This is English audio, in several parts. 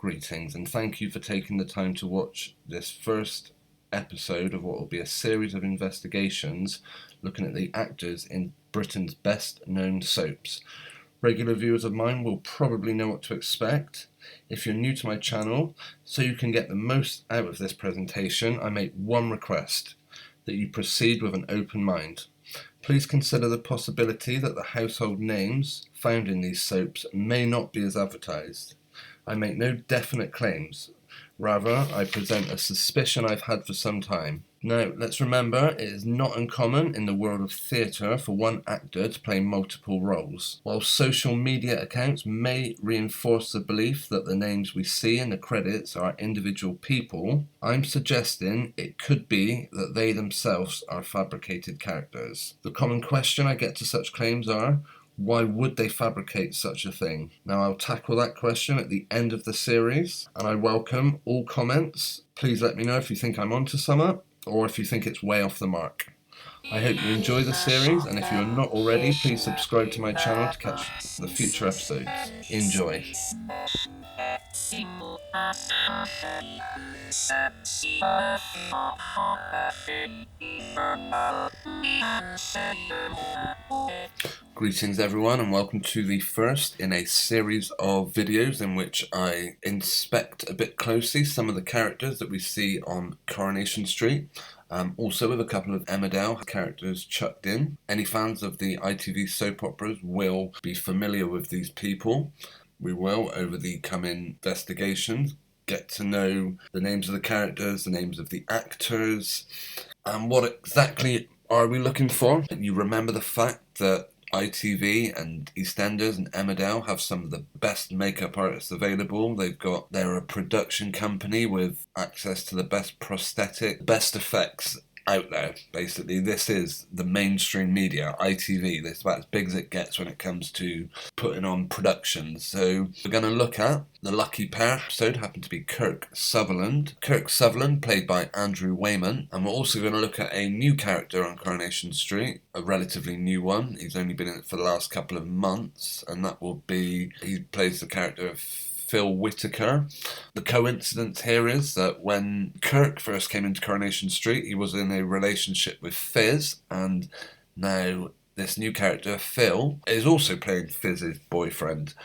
Greetings, and thank you for taking the time to watch this first episode of what will be a series of investigations looking at the actors in Britain's best known soaps. Regular viewers of mine will probably know what to expect. If you're new to my channel, so you can get the most out of this presentation, I make one request: that you proceed with an open mind. Please consider the possibility that the household names found in these soaps may not be as advertised. I make no definite claims. Rather, I present a suspicion I've had for some time. Now, let's remember, it is not uncommon in the world of theatre for one actor to play multiple roles. While social media accounts may reinforce the belief that the names we see in the credits are individual people, I'm suggesting it could be that they themselves are fabricated characters. The common question I get to such claims are, why would they fabricate such a thing? Now, I'll tackle that question at the end of the series, and I welcome all comments. Please let me know if you think I'm onto something, or if you think it's way off the mark. I hope you enjoy the series, and if you're not already, please subscribe to my channel to catch the future episodes. Enjoy. Greetings everyone, and welcome to the first in a series of videos in which I inspect a bit closely some of the characters that we see on Coronation Street, also with a couple of Emmerdale characters chucked in. Any fans of the ITV soap operas will be familiar with these people. We will, over the coming investigations, get to know the names of the characters, the names of the actors, and what exactly are we looking for. You remember the fact that ITV and EastEnders and Emmerdale have some of the best makeup artists available. They're a production company with access to the best prosthetic, best effects out there. Basically, this is the mainstream media, ITV. This is about as big as it gets when it comes to putting on productions. So we're going to look at the lucky pair. Episode happened to be Kirk Sutherland. Kirk Sutherland, played by Andrew Whyment. And we're also going to look at a new character on Coronation Street, a relatively new one. He's only been in it for the last couple of months, and that will be, he plays the character of Phil Whitaker. The coincidence here is that when Kirk first came into Coronation Street, he was in a relationship with Fizz, and now this new character, Phil, is also playing Fizz's boyfriend.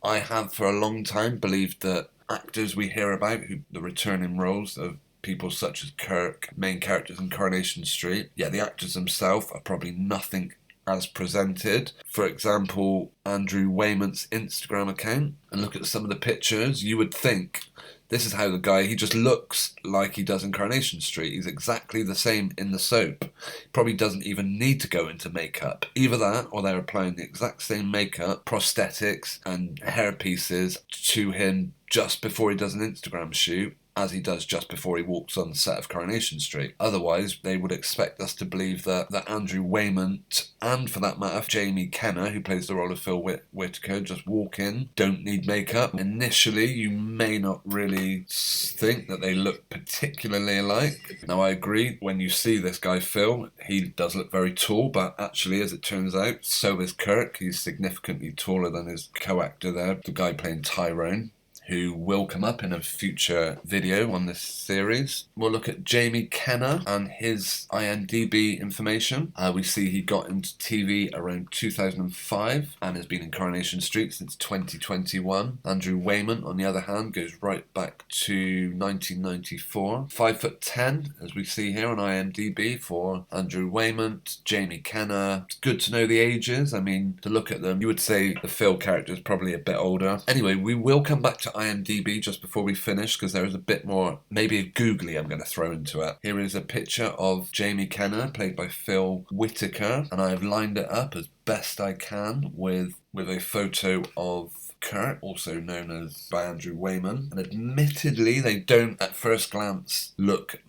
I have for a long time believed that actors we hear about, the returning roles of people such as Kirk, main characters in Coronation Street, the actors themselves are probably nothing as presented. For example, Andrew Whyment's Instagram account, and look at some of the pictures, you would think this is how the guy, he just looks like he does in Coronation Street. He's exactly the same in the soap. He probably doesn't even need to go into makeup. Either that, or they're applying the exact same makeup, prosthetics and hair pieces to him just before he does an Instagram shoot, as he does just before he walks on the set of Coronation Street. Otherwise, they would expect us to believe that Andrew Whyment, and for that matter, Phil Kenna, who plays the role of Phil Whitaker, just walk in, don't need makeup. Initially, you may not really think that they look particularly alike. Now, I agree, when you see this guy Phil, he does look very tall, but actually, as it turns out, so is Kirk. He's significantly taller than his co-actor there, the guy playing Tyrone, who will come up in a future video on this series. We'll look at Phil Kenna and his IMDb information. We see he got into TV around 2005 and has been in Coronation Street since 2021. Andrew Whyment, on the other hand, goes right back to 1994. 5'10", as we see here on IMDb for Andrew Whyment. Phil Kenna. It's good to know the ages. I mean, to look at them, you would say the Phil character is probably a bit older. Anyway, we will come back to IMDb just before we finish, because there is a bit more, maybe a googly I'm going to throw into it. Here is a picture of Phil Kenna, played by Phil Whitaker, and I have lined it up as best I can with a photo of Kirk, also known as by Andrew Whyment, and admittedly they don't at first glance look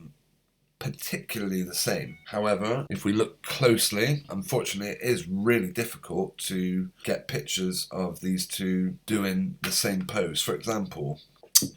particularly the same. However, if we look closely, unfortunately it is really difficult to get pictures of these two doing the same pose. For example,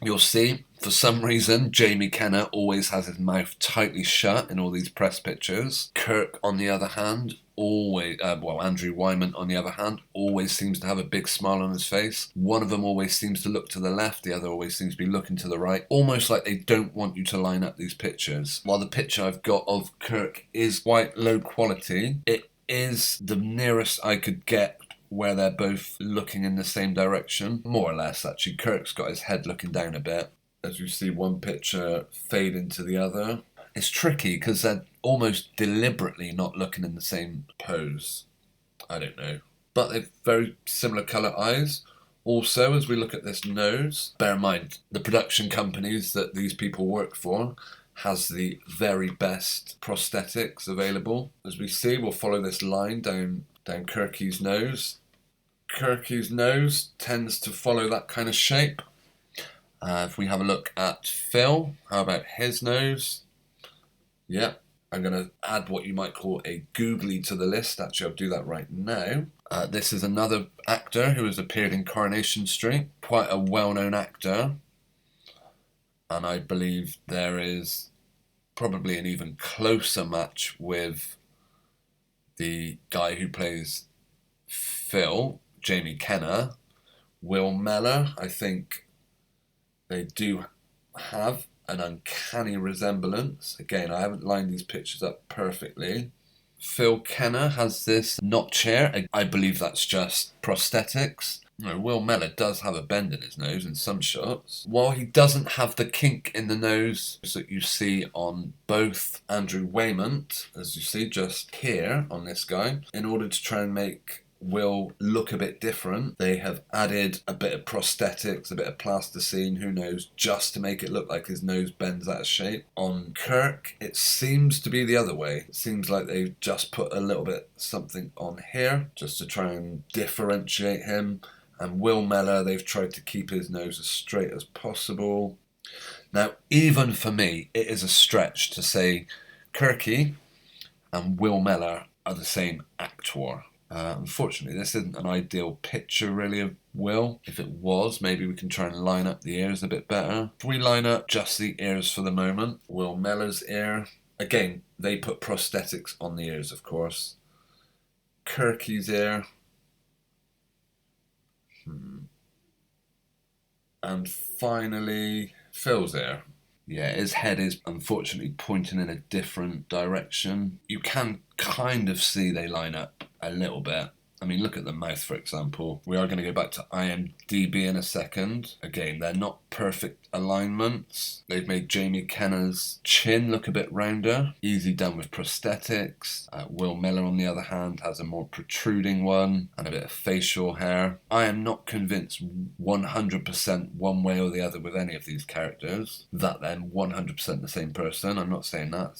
you'll see, for some reason, Phil Kenna always has his mouth tightly shut in all these press pictures. Kirk, on the other hand, always, Andrew Whyment, on the other hand, always seems to have a big smile on his face. One of them always seems to look to the left, the other always seems to be looking to the right, almost like they don't want you to line up these pictures. While the picture I've got of Kirk is quite low quality, it is the nearest I could get where they're both looking in the same direction. More or less, actually. Kirk's got his head looking down a bit, as you see one picture fade into the other. It's tricky because they're almost deliberately not looking in the same pose. I don't know. But they've very similar colour eyes. Also, as we look at this nose, bear in mind, the production companies that these people work for has the very best prosthetics available. As we see, we'll follow this line down Kirky's nose. Kirky's nose tends to follow that kind of shape. If we have a look at Phil, how about his nose? Yep, I'm going to add what you might call a googly to the list. Actually, I'll do that right now. This is another actor who has appeared in Coronation Street. Quite a well-known actor. And I believe there is probably an even closer match with the guy who plays Phil, Jamie Kenna. Will Mellor, I think they do have an uncanny resemblance. Again, I haven't lined these pictures up perfectly. Phil Kenna has this notch here. I believe that's just prosthetics. No, Will Mellor does have a bend in his nose in some shots. While he doesn't have the kink in the nose that you see on both Andrew Whyment, as you see just here on this guy, in order to try and make Will look a bit different, they have added a bit of prosthetics, a bit of plasticine, who knows, just to make it look like his nose bends out of shape. On Kirk, it seems to be the other way. It seems like they've just put a little bit something on here just to try and differentiate him. And Will Mellor, they've tried to keep his nose as straight as possible. Now, even for me, it is a stretch to say Kirky and Will Mellor are the same actor. Unfortunately, this isn't an ideal picture really of Will. If it was, maybe we can try and line up the ears a bit better. If we line up just the ears for the moment, Will Mellor's ear, again, they put prosthetics on the ears, of course. Kirky's ear. And finally, Phil's ear. Yeah, his head is unfortunately pointing in a different direction. You can kind of see they line up a little bit. I mean, look at the mouth, for example. We are going to go back to IMDb in a second. Again, they're not perfect alignments. They've made Jamie Kenna's chin look a bit rounder. Easy done with prosthetics. Will Mellor, on the other hand, has a more protruding one and a bit of facial hair. I am not convinced 100% one way or the other with any of these characters that they're 100% the same person. I'm not saying that.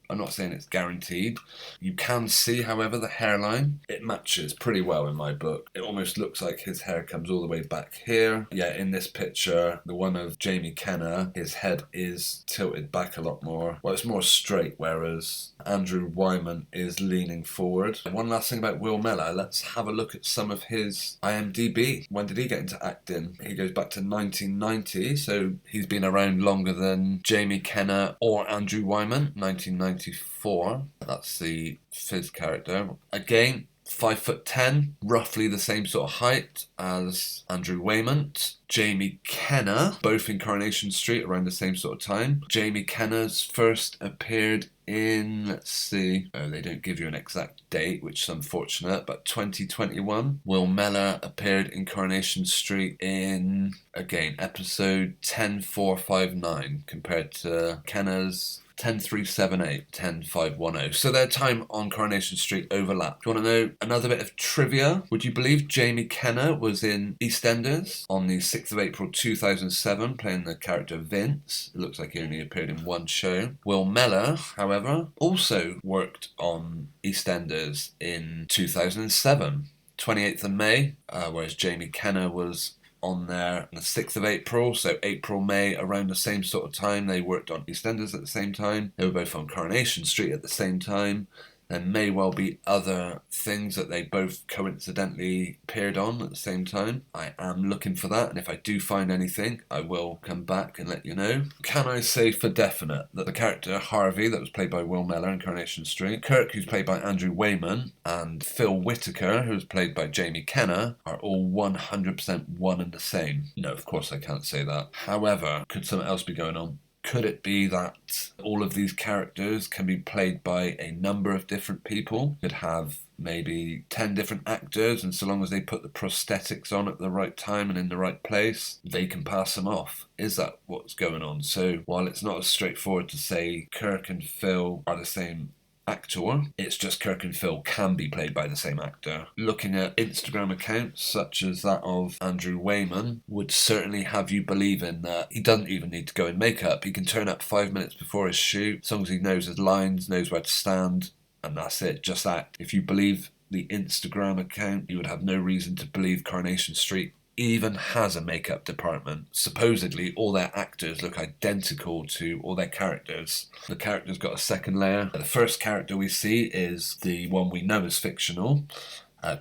I'm not saying it's guaranteed. You can see, however, the hairline. It matches pretty well in my book. It almost looks like his hair comes all the way back here. Yeah, in this picture, the one of Jamie Kenna, his head is tilted back a lot more. Well, it's more straight, whereas Andrew Whyment is leaning forward. And one last thing about Will Mellor, let's have a look at some of his IMDb. When did he get into acting? He goes back to 1990, so he's been around longer than Jamie Kenna or Andrew Whyment. 1994. That's the Fizz character. Again, 5'10", roughly the same sort of height as Andrew Whyment. Jamie Kenna, both in Coronation Street around the same sort of time. Jamie Kenna's first appeared in, let's see, they don't give you an exact date, which is unfortunate, but 2021. Will Mellor appeared in Coronation Street in, again, episode 10459 compared to Kenna's 10378, 10510. So their time on Coronation Street overlapped. Do you want to know another bit of trivia? Would you believe Jamie Kenna was in EastEnders on the 6th of April 2007, playing the character Vince? It looks like he only appeared in one show. Will Mellor, however, also worked on EastEnders in 2007, 28th of May, whereas Jamie Kenna was on there on the 6th of April, so April, May, around the same sort of time. They worked on EastEnders at the same time. They were both on Coronation Street at the same time. There may well be other things that they both coincidentally appeared on at the same time. I am looking for that, and if I do find anything, I will come back and let you know. Can I say for definite that the character Harvey, that was played by Will Mellor in Coronation Street, Kirk, who's played by Andrew Whyment, and Phil Whitaker, who's played by Jamie Kenna, are all 100% one and the same? No, of course I can't say that. However, could something else be going on? Could it be that all of these characters can be played by a number of different people? Could have maybe 10 different actors, and so long as they put the prosthetics on at the right time and in the right place, they can pass them off. Is that what's going on? So while it's not as straightforward to say Kirk and Phil are the same actor, it's just Kirk and Phil can be played by the same actor. Looking at Instagram accounts such as that of Andrew Whyment would certainly have you believing that he doesn't even need to go in makeup. He can turn up 5 minutes before his shoot, as long as he knows his lines, knows where to stand, and that's it, just act. If you believe the Instagram account, you would have no reason to believe Coronation Street even has a makeup department. Supposedly all their actors look identical to all their characters. The characters got a second layer. The first character we see is the one we know is fictional.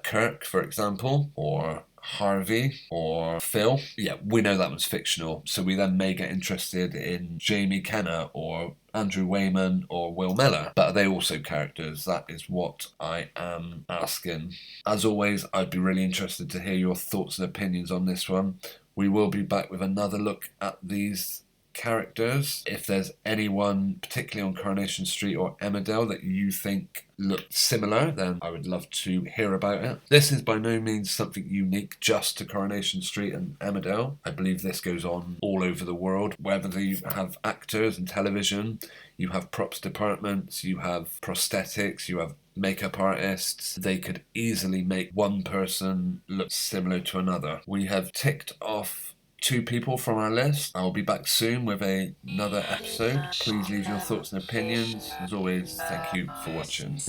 Kirk, for example, or Harvey, or Phil. Yeah, we know that one's fictional, so we then may get interested in Jamie Kenna or Andrew Whyment or Will Mellor, but are they also characters? That is what I am asking. As always, I'd be really interested to hear your thoughts and opinions on this one. We will be back with another look at these characters. If there's anyone, particularly on Coronation Street or Emmerdale, that you think look similar, then I would love to hear about it. This is by no means something unique just to Coronation Street and Emmerdale. I believe this goes on all over the world. Whether you have actors and television, you have props departments, you have prosthetics, you have makeup artists, they could easily make one person look similar to another. We have ticked off 2 people from our list. I'll be back soon with another episode. Please leave your thoughts and opinions. As always, thank you for watching.